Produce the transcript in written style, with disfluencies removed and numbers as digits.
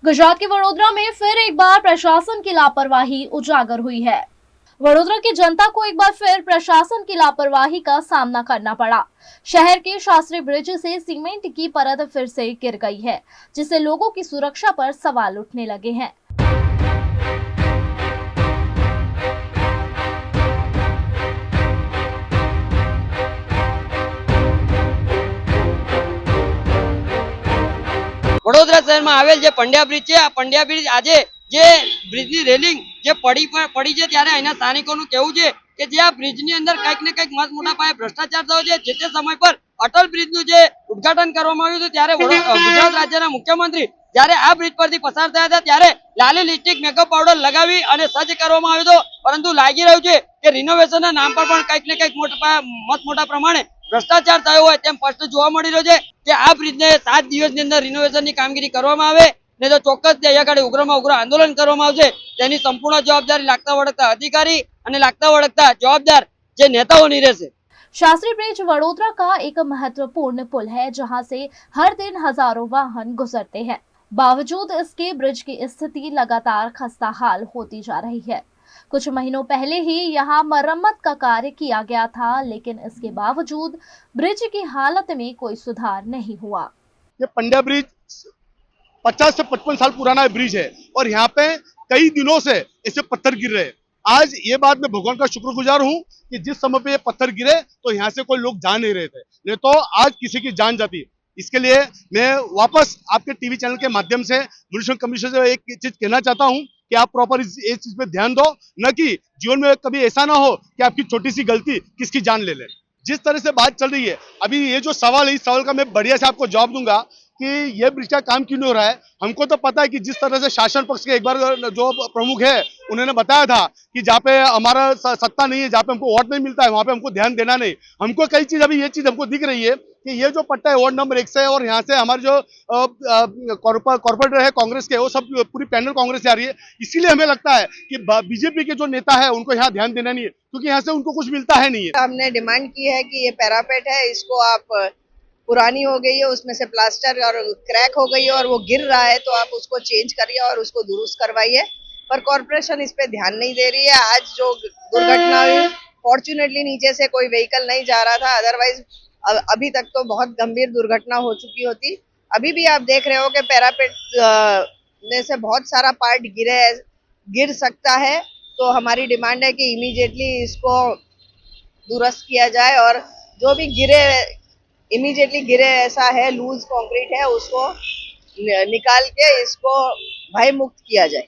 गुजरात के वडोदरा में फिर एक बार प्रशासन की लापरवाही उजागर हुई है। वडोदरा की जनता को एक बार फिर प्रशासन की लापरवाही का सामना करना पड़ा। शहर के शास्त्री ब्रिज से सीमेंट की परत फिर से गिर गई है, जिससे लोगों की सुरक्षा पर सवाल उठने लगे हैं। વડોદરા શહેરમાં આવેલ જે પંડ્યા બ્રિજ છે, આ પંડ્યા બ્રિજ આજે જે બ્રિજની રેલિંગ જે પડી છે, ત્યારે અહીંના સ્થાનિકોનું કહેવું છે કે જે આ બ્રિજની અંદર કંઈક ને કંઈક મસ્ત મોટા પાયે ભ્રષ્ટાચાર થયો છે। જે તે સમય પર અટલ બ્રિજનું જે ઉદ્ઘાટન કરવામાં આવ્યું હતું, ત્યારે ગુજરાત રાજ્યના મુખ્યમંત્રી જ્યારે આ બ્રિજ પરથી પસાર થયા હતા, ત્યારે લાલી લિપસ્ટિક મેકઅપ પાવડર લગાવી અને સજ્જ કરવામાં આવ્યો હતો। પરંતુ લાગી રહ્યું છે કે રિનોવેશનના નામ પર પણ કંઈક ને કંઈક મોટા પ્રમાણે ભ્રષ્ટાચાર થયો હોય તેમ સ્પષ્ટ જોવા મળી રહ્યો છે કે આ બ્રિજને 7 દિવસની અંદર રિનોવેશનની કામગીરી કરવામાં આવે ને તો ચોક્કસ અહીંયા આગળ ઉગ્રમાં ઉગ્ર આંદોલન કરવામાં આવશે। તેની સંપૂર્ણ જવાબદારી લાગતા વળગતા અધિકારી અને લાગતા वड़कता जवाबदार જે નેતાઓની રહેશે। शास्त्री ब्रिज वडोदरा का एक महत्वपूर्ण पुल है, जहां से हर दिन हजारों वाहन गुजरते हैं। बावजूद इसके ब्रिज की स्थिति लगातार खस्ता हाल होती जा रही है। कुछ महीनों पहले ही यहां मरम्मत का कार्य किया गया था, लेकिन इसके बावजूद ब्रिज की हालत में कोई सुधार नहीं हुआ। ये पंड्या ब्रिज 50 से 55 साल पुराना ब्रिज है और यहाँ पे कई दिनों से ऐसे पत्थर गिर रहे हैं। आज ये बात मैं भगवान का शुक्रगुजार हूँ कि जिस समय पे ये पत्थर गिरे तो यहाँ से कोई लोग जा नहीं रहे थे, नहीं तो आज किसी की जान जाती। इसके लिए मैं वापस आपके टीवी चैनल के माध्यम से म्युनिसिपल कमिश्नर से एक चीज कहना चाहता हूँ कि आप प्रॉपर इस चीज पे ध्यान दो, न कि जीवन में कभी ऐसा ना हो कि आपकी छोटी सी गलती किसकी जान ले ले। जिस तरह से बात चल रही है अभी, ये जो सवाल है, इस सवाल का मैं बढ़िया से आपको जवाब दूंगा कि ये ब्रिज का काम क्यों नहीं हो रहा है। हमको तो पता है कि जिस तरह से शासन पक्ष के एक बार जो प्रमुख है उन्होंने बताया था कि जहाँ पे हमारा सत्ता नहीं है, जहाँ पे हमको वोट नहीं मिलता है, वहाँ पे हमको ध्यान देना नहीं। हमको कई चीज अभी ये चीज हमको दिख रही है कि ये जो पट्टा है वार्ड नंबर 1 से और यहाँ से हमारे जो कॉर्पोरेटर है कांग्रेस के, वो सब पूरी पैनल कांग्रेस से आ रही है। इसीलिए हमें लगता है कि बीजेपी के जो नेता है उनको यहाँ ध्यान देना नहीं है, क्योंकि यहाँ से उनको कुछ मिलता है नहीं है। हमने डिमांड की है कि ये पैरापेट है, इसको आप पुरानी हो गई है, उसमें से प्लास्टर और क्रैक हो गई है और वो गिर रहा है, तो आप उसको चेंज करिए और उसको दुरुस्त करवाइए। पर कॉर्पोरेशन इस पे ध्यान नहीं दे रही है। आज जो दुर्घटना हुई, फॉर्चुनेटली नीचे से कोई व्हीकल नहीं जा रहा था, अदरवाइज अभी तक तो बहुत गंभीर दुर्घटना हो चुकी होती। अभी भी आप देख रहे हो कि पैरापेट में से बहुत सारा पार्ट गिर सकता है। तो हमारी डिमांड है कि इमीडिएटली इसको दुरुस्त किया जाए और जो भी इमीडिएटली गिरे ऐसा है, लूज कंक्रीट है, उसको निकाल के इसको भय मुक्त किया जाए।